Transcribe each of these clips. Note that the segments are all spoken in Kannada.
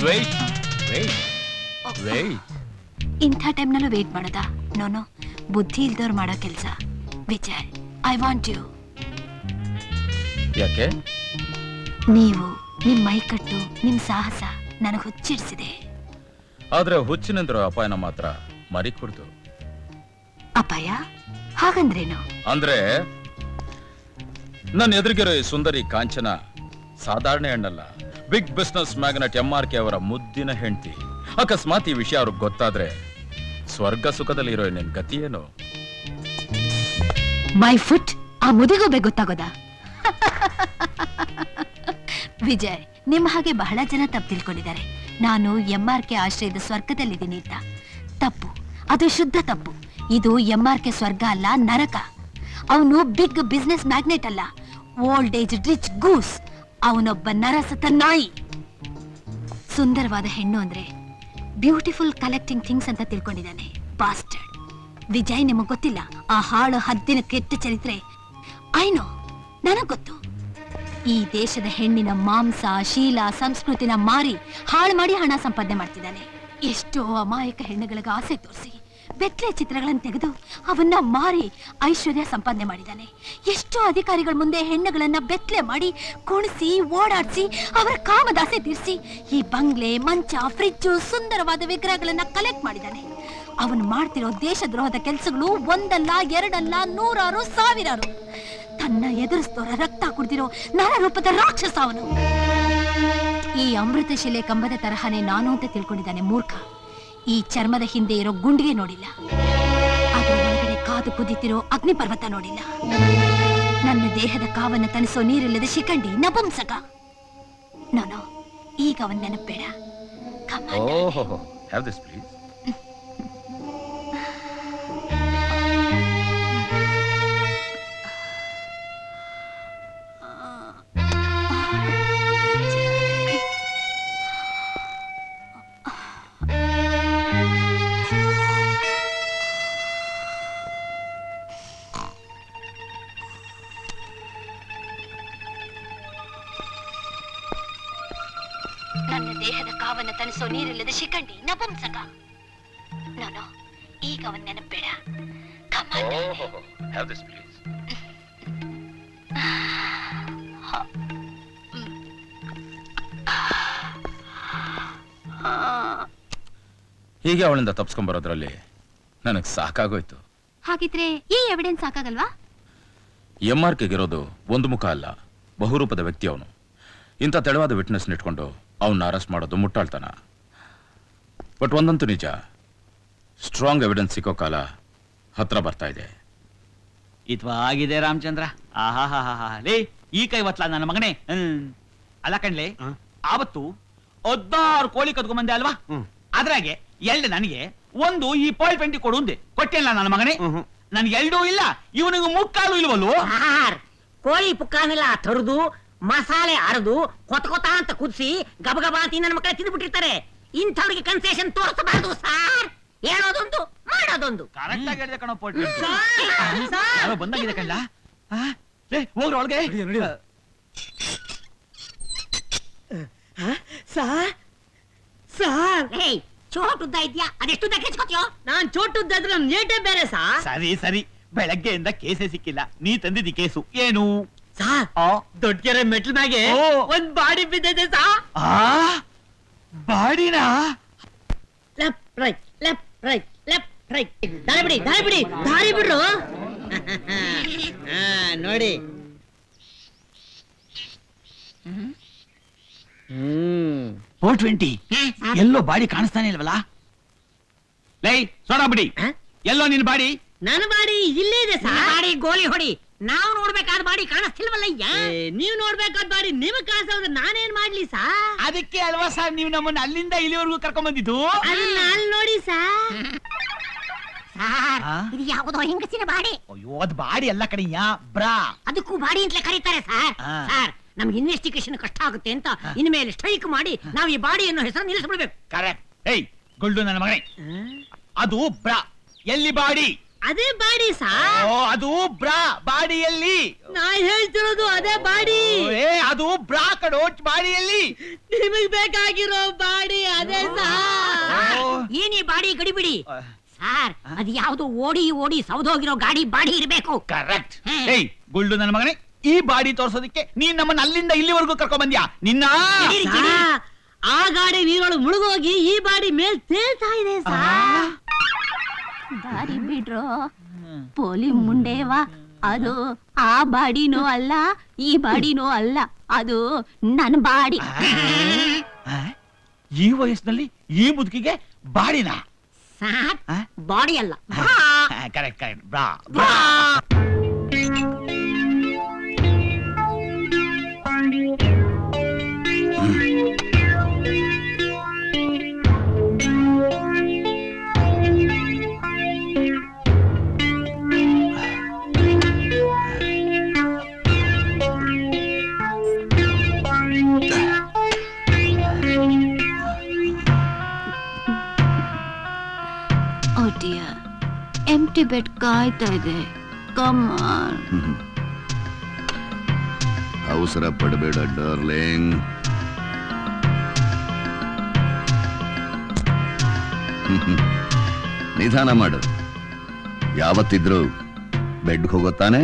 Wait wait wait. ಇಂಥ ಟೈಮ್ನಲ್ಲೂ ವೇಟ್ ಮಾಡೋದಾ? ನೋನು, ಬುದ್ಧಿ ಇಲ್ದವ್ರು ಮಾಡೋ ಕೆಲಸ. Vijay, I want you. ಯಾಕೆ? ನೀವು, ನಿಮ್ ಮೈಕಟ್ಟು, ನಿಮ್ ಸಾಹಸ ನನಗೆ ಹುಚ್ಚಿಡ್ಸಿದೆ. ಆದ್ರೆ ಹುಚ್ಚಿನಿಂದ್ರ ಅಪಾಯನ ಮಾತ್ರ ಮರಿ ಕುಡ್ದು. ಅಪಾಯ ಹಾಗಂದ್ರೇನು? ಅಂದ್ರೆ ನನ್ನ ಎದುರಿಗಿರೋ ಈ ಸುಂದರಿ ಕಾಂಚನ ಸಾಧಾರಣ ಹೆಣ್ಣಲ್ಲ, ಬಿಗ್ ಬಿಸ್ನೆಸ್ ಮ್ಯಾಗ್ನೆಟ್ MRK ಅವರ ಮುದ್ದಿನ ಹೆಂಡತಿ. ಅಕಸ್ಮಾತ್ ಈ ವಿಷಯ ಅವ್ರಿಗೆ ಗೊತ್ತಾದ್ರೆ ಸ್ವರ್ಗ ಸುಖದಲ್ಲಿ ಇರೋ ನಿನ್ ಗತಿ ಏನು? ಮೈ ಫುಟ್ ಆ ಮುದಿಗೊಬ್ಬೆ ಗೊತ್ತಾಗೋದಾ? ವಿಜಯ್, ನಿಮ್ಮ ಹಾಗೆ ಬಹಳ ಜನ ತಪ್ಪು ತಿಳ್ಕೊಂಡಿದ್ದಾರೆ. ನಾನು MRK ಆಶ್ರಯದ ಸ್ವರ್ಗದಲ್ಲಿದ್ದೀನಿ ಅಂತ. ತಪ್ಪು, ಅದು ಶುದ್ಧ ತಪ್ಪು. ಇದು MRK ಸ್ವರ್ಗ ಅಲ್ಲ, ನರಕ. ಅವನು ಬಿಗ್ ಬಿಸ್ನೆಸ್ ಮ್ಯಾಗ್ನೆಟ್ ಅಲ್ಲ, ಓಲ್ಡ್ ಏಜ್ ರಿಚ್ ಗೂಸ್. ಅವನೊಬ್ಬ ನರಸತ ನಾಯಿ. ಸುಂದರವಾದ ಹೆಣ್ಣು ಅಂದ್ರೆ ಬ್ಯೂಟಿಫುಲ್ ಕಲೆಕ್ಟಿಂಗ್ ಥಿಂಗ್ಸ್ ಅಂತ ತಿಳ್ಕೊಂಡಿದ್ದಾನೆ. ಬಾಸ್ಟರ್ಡ್. ವಿಜಯ್, ನಿಮಗ್ ಗೊತ್ತಿಲ್ಲ ಆ ಹಾಳು ಹದ್ದಿನ ಕೆಟ್ಟ ಚರಿತ್ರೆ. ಐನೋ, ನನಗ್ ಗೊತ್ತು. ಈ ದೇಶದ ಹೆಣ್ಣಿನ ಮಾಂಸ, ಶೀಲ, ಸಂಸ್ಕೃತಿನ ಮಾರಿ ಹಾಳು ಮಾಡಿ ಹಣ ಸಂಪಾದನೆ ಮಾಡ್ತಿದ್ದಾನೆ. ಎಷ್ಟೋ ಅಮಾಯಕ ಹೆಣ್ಣುಗಳಿಗೆ ಆಸೆ ತೋರಿಸಿ ಬೆತ್ತಲೆ ಚಿತ್ರಗಳನ್ನು ತೆಗೆದು ಅವನ್ನ ಮಾರಿ ಐಶ್ವರ್ಯ ಸಂಪಾದನೆ ಮಾಡಿದ್ದಾನೆ. ಎಷ್ಟೋ ಅಧಿಕಾರಿಗಳ ಮುಂದೆ ಹೆಣ್ಣುಗಳನ್ನ ಬೆತ್ತಲೆ ಮಾಡಿ ಕುಣಿಸಿ ಓಡಾಡಿಸಿ ಅವರ ಕಾಮದಾಸೆ ತೀರಿಸಿ ಈ ಬಂಗ್ಲೆ, ಮಂಚ, ಫ್ರಿಡ್ಜು, ಸುಂದರವಾದ ವಿಗ್ರಹಗಳನ್ನ ಕಲೆಕ್ಟ್ ಮಾಡಿದ್ದಾನೆ. ಅವನು ಮಾಡ್ತಿರೋ ದೇಶದ್ರೋಹದ ಕೆಲಸಗಳು ಒಂದಲ್ಲ, ಎರಡಲ್ಲ, ನೂರಾರು, ಸಾವಿರಾರು. ತನ್ನ ಎದುರಿಸ್ತೋರ ರಕ್ತ ಕುಡಿದಿರೋ ನರರೂಪದ ರಾಕ್ಷಸ ಅವನು. ಈ ಅಮೃತ ಶಿಲೆ ಕಂಬದ ತರಹನೇ ನಾನು ಅಂತ ತಿಳ್ಕೊಂಡಿದ್ದಾನೆ ಮೂರ್ಖ. ಈ ಚರ್ಮದ ಹಿಂದೆ ಇರೋ ಗುಂಡಿಗೆ ನೋಡಿಲ್ಲ, ಅದರ ಒಳಗಡೆ ಕಾದು ಕುದಿತಿರೋ ಅಗ್ನಿ ಪರ್ವತ ನೋಡಿಲ್ಲ. ನನ್ನ ದೇಹದ ಕಾವನ್ನ ತನಿಸೋ ನೀರಿಲ್ಲದ ಶಿಖಂಡಿ ನಪುಂಸಕ. ನಾನು ಈಗ ಅವನ್ ನೆನಪಬೇಡ. ನನ್ನ ದೇಹದ ಕಾವನ್ನ ತನಿಸೋ ನೀರಿಲ್ಲದ ಶಿಖಂಡಿ ನಪುಂಸಕ. ನಾನು ಈಗ ಅವನ್ ನೆನಪಬೇಡ. ಹೀಗೆ ಅವಳಿಂದ ತಪ್ಸ್ಕೊಂಡ್ಬರೋದ್ರಲ್ಲಿ ನನಗ್ ಸಾಕಾಗೋಯ್ತು. ಹಾಗಿದ್ರೆ ಈ ಎವಿಡೆನ್ಸ್ ಸಾಕಾಗಲ್ವಾ? MRKಗಿರೋದು ಒಂದು ಮುಖ ಅಲ್ಲ, ಬಹುರೂಪದ ವ್ಯಕ್ತಿ ಅವನು. ಇಂಥ ತೆಳವಾದ ವಿಟ್ನೆಸ್ ಇಟ್ಕೊಂಡು ಅವನ್ನ ಅರೆಸ್ಟ್ ಮಾಡೋದು ಮುಟ್ಟಾಳ್ತಾನ. ಬಟ್ ಒಂದಂತೂ ನಿಜ, ಸ್ಟ್ರಾಂಗ್ ಎವಿಡೆನ್ಸ್ ಸಿಕ್ಕೋ ಕಾಲ ಹತ್ರ ಬರ್ತಾ ಇದೆ. ಇತ್ವಾ ಆಗಿದೆ ರಾಮಚಂದ್ರ. ಲೇ, ಈ ಕೈ ಒತ್ಲ ನನ್ನ ಮಗನೇ. ಅಲ್ಲ ಕಣ್ಲೆ, ಆವತ್ತು 16 ಕೋಳಿ ಕದ್ಕೊಂಬಂದೆ ಅಲ್ವಾ? ಅದ್ರಾಗೆ ಎರಡು ನನಗೆ, ಒಂದು ಈ ಪಾಯಿಂಟ್ ಕೊಡು ಕೊಟ್ಟೆಲ್ಲ ನನ್ನ ಮಗನೇ. ನನ್ಗೆ ಎರಡೂ ಇಲ್ಲ, ಇವನಿಗೆ ಮುಕ್ಕಾಲು ಇಲ್ವಲ್ವೋ? ಕೋಳಿ ಪುಕ್ಕಾನೆಲ್ಲ ತರುದು, ಮಸಾಲೆ ಅರದು, ಕೊತ ಅಂತ ಕುದಿಸಿ ಗಬಗಬ ಅಂತ ನನ್ನ ಮಕ್ಕಳ ತಿಂದ್ಬಿಟ್ಟಿರ್ತಾರೆ. ಇಂಥವ್ರಿಗೆ ಕನ್ಸೆಷನ್ ತೋರಿಸಬಾರ್ದು ಸಾರ್. ಹೇಳೋದೊಂದು, ಮಾಡೋದೊಂದು. ಕರೆಕ್ಟ್ ಆಗಿ ಹೇಳಿದೆ ಕಣೋ ಯಾರೋ ಬಂದಾಗಿದೆ ಕಣ್ಲ. ಹೋಗ್ರ ಒಳಗೆ. ಚೋಟುದ್ದ ಇದ್ಯಾ? ಅದೆಷ್ಟುದ್ದ ಕೆಚ್ಕೋತೀಯೋ? ನಾನ್ ಚೋಟುದ್ದಾದ್ರೆ ನನ್ ಏಟೇ ಬೇರೆ ಸರಿ ಸರಿ, ಬೆಳಗ್ಗೆಯಿಂದ ಕೇಸೇ ಸಿಕ್ಕಿಲ್ಲ. ನೀ ತಂದಿದ್ದಿ ಕೇಸು ಏನು? ದೊಡ್ಡ ಕೆರೆ ಮೆಟ್ಲ ಮ್ಯಾಗೆ ಒಂದ್ ಬಾಡಿ ಬಿದ್ದಿದೆ ಬಾಡಿನಾ? Left right left right left right. ದಾರಿ ಬಿಡಿ ದಾರಿ ಬಿಡಿ ದಾರಿ ಬಿಡ್ರು. ನೋಡಿ. 420 ಎಲ್ಲೋ ಬಾಡಿ ಕಾಣಿಸ್ತಾನೆ ಇಲ್ವಲ್ಲ? ಲೈ ಸೋಡಾ ಬಿಡಿ, ಎಲ್ಲೋ ನಿನ್ ಬಾಡಿ? ನನ್ನ ಬಾಡಿ ಇಲ್ಲೇ ಇದೆ ಸಾ. ಬಾಡಿ ಗೋಲಿ ಹೊಡಿ. ನಾವು ನೋಡ್ಬೇಕಾದ ಬಾಡಿ ಕಾಣಿಸ್ತಿಲ್ವಲ್ಲಯ್ಯ. ನೀವ್ ನೋಡ್ಬೇಕಾದ ಬಾಡಿ ನಿಮಗ್ ಕಾಣಿಸೋದ್ರೆ ನಾನೇನ್ ಮಾಡ್ಲಿ ಸಾ? ಅದಕ್ಕೆ ಅಲ್ವಾ ಸಾರ್ ನೀವು ನಮ್ಮನ್ನ ಅಲ್ಲಿಂದ ಇಲ್ಲಿವರೆಗೂ ಕರ್ಕೊಂಡ್ ಬಂದಿದ್ದು? ಅದನ್ನ ಅಲ್ಲಿ ನೋಡಿ ಸಾ. ಇದು ಯಾವುದೋ ಹೆಂಗಸಿನ ಬಾಡಿ. ಅಯ್ಯೋ, ಅದ್ ಬಾಡಿ ಅಲ್ಲ ಕಣಿಯ, ಬ್ರಾ. ಅದಕ್ಕೂ ಬಾಡಿ ಅಂತಲೇ ಕರೀತಾರೆ ಸರ್. ಸರ್, ನಮ್ಗೆ ಇನ್ವೆಸ್ಟಿಗೇಷನ್ ಕಷ್ಟ ಆಗುತ್ತೆ ಅಂತ ಇನ್ಮೇಲೆ ಸ್ಟ್ರೈಕ್ ಮಾಡಿ ನಾವು ಈ ಬಾಡಿಯನ್ನು ಹೆಸರು ನಿಲ್ಲಿಸ್ಬಿಡ್ಬೇಕು. ಕರೆಕ್ಟ್. ಏಯ್ ಗೊಳ್ಳು ನನ್ನ ಮಗನೇ, ಅದು ಬ್ರಾ. ಎಲ್ಲಿ ಬಾಡಿ? ಅದೇ ಬಾಡಿ ಸಾ. ಅದು ಬ್ರಾ. ಬಾಡಿಯಲ್ಲಿ ನಾ ಹೇಳ್ತಿರೋದು ಅದೇ ಬಾಡಿ. ಅದು ಬ್ರಾ ಕಡೋ. ಬಾಡಿಯಲ್ಲಿ ನಿಮಗ್ ಬೇಕಾಗಿರೋ ಬಾಡಿ ಅದೇ ಸಾರ್. ಏನೇ ಬಾಡಿ ಗಡಿಬಿಡಿ ಸಾರ್, ಅದ್ ಯಾವ್ದೋ ಓಡಿ ಓಡಿ ಸೌದೋಗಿರೋ ಗಾಡಿ ಬಾಡಿ ಇರ್ಬೇಕು. ಕರೆಕ್ಟ್. ಏಯ್ ಗುಳ್ಳು ನನ್ನ ಮಗನೇ, ಈ ಬಾಡಿ ತೋರ್ಸೋದಕ್ಕೆ ನೀನ್ ನಮ್ಮನ್ನ ಅಲ್ಲಿಂದ ಇಲ್ಲಿವರೆಗೂ ಕರ್ಕೊಂಡ್ ಬಂದ್ಯಾ? ನಿನ್ನ ಸಾರ್, ಆ ಗಾಡಿ ನೀರೊಳಗೆ ಮುಳುಗೋಗಿ ಈ ಬಾಡಿ ಮೇಲ್ ತೇಲ್ತಾ ಇದೆ ಸಾರ್. ದಾರಿ ಬಿಡ್ರೋ ಪೋಲಿ ಮುಂಡೇವಾ, ಅದು ಆ ಬಾಡಿನೂ ಅಲ್ಲ ಈ ಬಾಡಿನೂ ಅಲ್ಲ, ಅದು ನನ್ನ ಬಾಡಿ. ಈ ವಯಸ್ಸಿನಲ್ಲಿ ಈ ಮುದುಕಿಗೆ ಬಾಡಿನ? ಸಾರ್, ಬಾಡಿ ಅಲ್ಲ. Correct correct. ಬ್ರಾ ಬ್ರಾ. ಓ ಡಿಯರ್, ಎಂಟಿ ಬೆಡ್ ಕಾಯ್ತಾ ಇದೆ. Come on. ಅವಸರ ಪಡಬೇಡ ಡಾರ್ಲಿಂಗ್. ನಿಧಾನ ಮಾಡು. ಯಾವತ್ತಿದ್ರು ಬೆಡ್ ಹೋಗುತ್ತಾನೆ.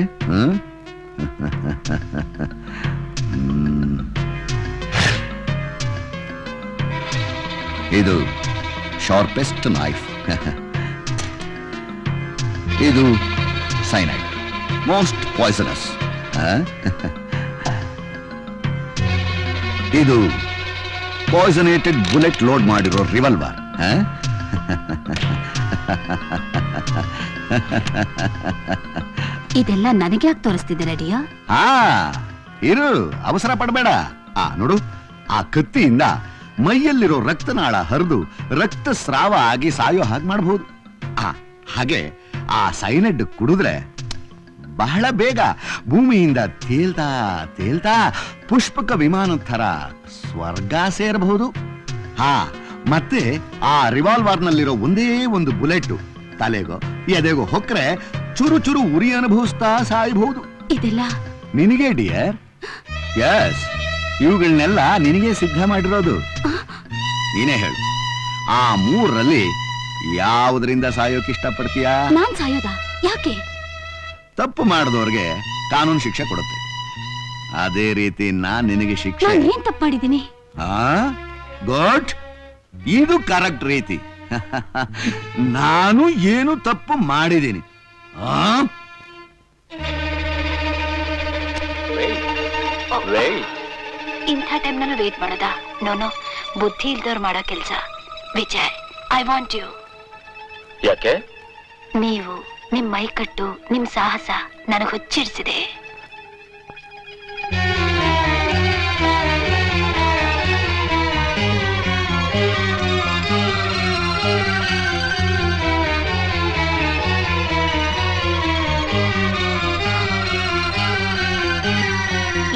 ಇದು ಶಾರ್ಪೆಸ್ಟ್ ನೈಫ್. ಇದು ಸೈನೈಡ್, ಮೋಸ್ಟ್ ಪಾಯ್ಸನಸ್. ಇದು ಪಾಯ್ಸನೇಟೆಡ್ ಬುಲೆಟ್ ಲೋಡ್ ಮಾಡಿರೋ ರಿವಾಲ್ವರ್. ಇದೆಲ್ಲ ನನಗೆ ಯಾಕೆ ತೋರಿಸ್ತಿದ್ದೀರ ಡಿಯರ್? ಇರು, ಅವಸರ ಪಡಬೇಡ. ನೋಡು, ಆ ಕತ್ತಿಯಿಂದ ಮೈಯಲ್ಲಿರೋ ರಕ್ತನಾಳ ಹರಿದು ರಕ್ತಸ್ರಾವ ಆಗಿ ಸಾಯೋ ಹಾಗೆ ಮಾಡಬಹುದು. ಹಾಗೆ ಆ ಸೈನೈಡ್ ಕುಡಿದ್ರೆ ಬಹಳ ಬೇಗ ಭೂಮಿಯಿಂದ ತೇಲ್ತಾ ತೇಲ್ತಾ ಪುಷ್ಪಕ ವಿಮಾನ ಥರ ಸ್ವರ್ಗ ಸೇರಬಹುದು. ಮತ್ತೆ ಆ ರಿವಾಲ್ವರ್ನಲ್ಲಿರೋ ಒಂದೇ ಒಂದು ಬುಲೆಟ್ ತಲೆಗೋ ಎದೆಗೋ ಹೊಕ್ಕರೆ ಚುರು ಚುರು ಉರಿ ಅನುಭವಿಸ್ತಾ ಸಾಯಬಹುದು. ಇದೆಲ್ಲ ನಿನಗೆ ಡಿಯರ್. ಎಸ್, ಇವುಗಳನ್ನೆಲ್ಲ ನಿನಗೆ ಸಿದ್ಧ ಮಾಡಿರೋದು. ನೀನೇ ಹೇಳು, ಆ ಮೂರರಲ್ಲಿ ಯಾವುದರಿಂದ ಸಾಯೋಕೆ ಇಷ್ಟಪಡ್ತೀಯಾ? ನಾನ್ ಸಾಯೋದಾ? ಯಾಕೆ? ತಪ್ಪು ಮಾಡಿದವ್ರಿಗೆ ಕಾನೂನು ಶಿಕ್ಷೆ ಕೊಡುತ್ತೆ. ಅದೇ ರೀತಿ ನಾನ್ ನಿನಗೆ ಶಿಕ್ಷೆ. ನಾನು ಏನ್ ತಪ್ಪು ಮಾಡಿದ್ದೀನಿ? ಗುಡ್, ಇದು ಕರೆಕ್ಟ್ ರೀತಿ. ನಾನು ಏನು ತಪ್ಪು ಮಾಡಿದ್ದೀನಿ? ಇಂಥ ಟೈಮ್ ನಾನು ವೇಟ್ ಮಾಡೋದಾ? ನೋನೋ, ಬುದ್ಧಿ ಇಲ್ದವ್ರು ಮಾಡೋ ಕೆಲ್ಸ. Vijay, I want you. ಯಾಕೆ? ನೀವು, ನಿಮ್ ಮೈಕಟ್ಟು, ನಿಮ್ ಸಾಹಸ ನನಗೆ ಹುಚ್ಚಿಡ್ಸಿದೆ.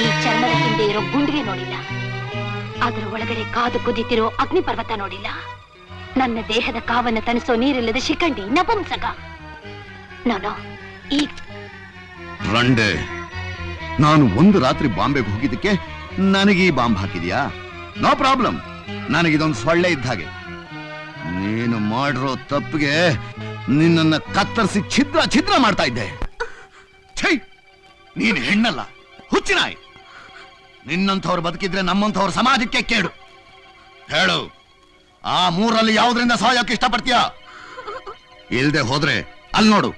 ಈ ಚರ್ಮದ ಹಿಂದೆ ಇರೋ ಗುಂಡಿಗೆ ನೋಡಿಲ್ಲ, ಅದರ ಒಳಗಡೆ ಕಾದು ಕುದಿತಿರೋ ಅಗ್ನಿ ಪರ್ವತ ನೋಡಿಲ್ಲ, ನನ್ನ ದೇಹದ ಕಾವನ್ನ ತಣಿಸೋ ನೀರಿಲ್ಲದ ಶಿಖಂಡಿ ನಪುಂಸಕ. ನಾನು ಈ ರಂಡೆ, ನಾನು ಒಂದು ರಾತ್ರಿ ಬಾಂಬೆಗೆ ಹೋಗಿದ್ದಕ್ಕೆ ನನಗೆ ಈ ಬಾಂಬ್ ಹಾಕಿದ್ಯಾ? ನೋ ಪ್ರಾಬ್ಲಮ್, ನನಗಿದೊಂದು ಸೊಳ್ಳೆ ಇದ್ದ ಹಾಗೆ. ನೀನು ಮಾಡಿರೋ ತಪ್ಪಿಗೆ ನಿನ್ನನ್ನ ಕತ್ತರಿಸಿ ಛಿದ್ರ ಛಿದ್ರ ಮಾಡ್ತಾ ಇದ್ದೆ. ಛೈ, ನೀನು ಹೆಣ್ಣಲ್ಲ, ಹುಚ್ಚಿನಾಯಿ. ನಿನ್ನಂಥವ್ರು ಬದುಕಿದ್ರೆ ನಮ್ಮಂಥವ್ರ ಸಮಾಜಕ್ಕೆ ಕೇಡು. ಹೇಳು, ಆ ಮೂರಲ್ಲಿ ಯಾವುದರಿಂದ ಸಾಯೋಕೆ ಇಷ್ಟಪಡ್ತೀಯಾ? ಇಲ್ದೆ ಹೋದ್ರೆ ಅಲ್ಲಿ ನೋಡು,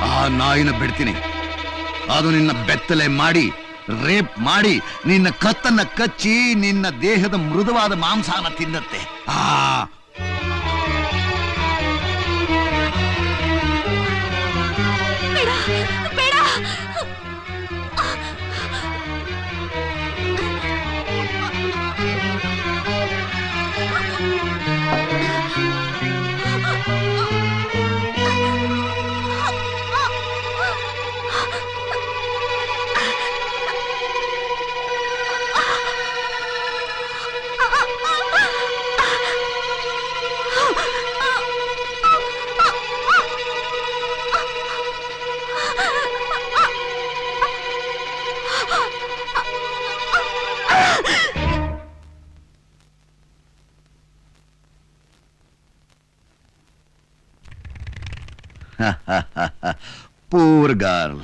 ಆ ನಾಯಿನ ಬಿಡ್ತೀನಿ. ಅದು ನಿನ್ನ ಬೆತ್ತಲೆ ಮಾಡಿ, ರೇಪ್ ಮಾಡಿ, ನಿನ್ನ ಕತ್ತನ್ನ ಕಚ್ಚಿ ನಿನ್ನ ದೇಹದ ಮೃದುವಾದ ಮಾಂಸಾನ ತಿನ್ನತ್ತೆ. Poor girl.